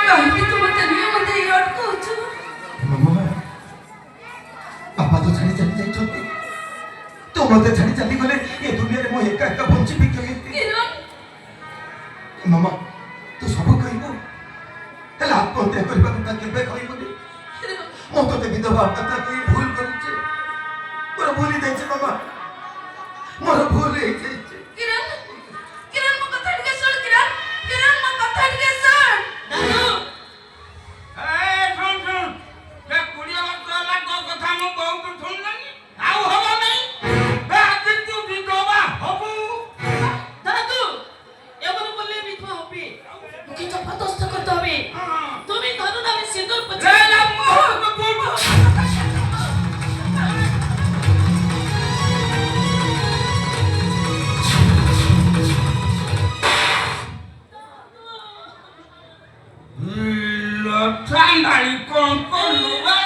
କାହିଁକି ତୁ ମତେ ନିଏ ମତେ ଇଆଡ କହୁଛୁ? ମାମା ବାପା ତ ଛାଡ଼ି ଚାଲି ଯାଇଛନ୍ତି। ତୁ ମତେ ଛାଡ଼ି ଚାଲିଗଲେ ଏ ଦୁନିଆରେ ମୁଁ ଏକା ଏକା ବଞ୍ଚିବି କେମିତି? ମାମା ତୁ ସବୁ କହିବୁ, ହେଲେ ଆତ୍ମହତ୍ୟା କରିବା କଥା କେବେ କହିବୁନି। ମୁଁ ତୋତେ ବିଧବା କଥା କହି ଭୁଲ କରିଛି। ମୋର ଭୁଲ ହେଇଯାଇଛି ମାମା, ମୋର ଭୁଲ ହେଇଯାଇଛି। କିରଣ କିରଣ ମୋ କଥା ଟିକେ ଶୁଣ। କିରଣ କିରଣ ମୋ କଥା ଟିକେ ଶୁଣ। ଦାଦୁ ଶୁଣ ଶୁଣ, ସେ 20 ବର୍ଷ ହେଲା ତୋ କଥା ମୁଁ ବହୁତ ଶୁଣିଲାନି, ଆଉ ହବ ନାହିଁ। ଆଜି ତୁ ବିଧବା ହବୁ। দাদু এমন বললে বিধবা হবে, মুখে জবরদস্ত করতে হবে। তুমি ধরুন আমি সিঁদুর পরে লঠান্ডারি কম করলু।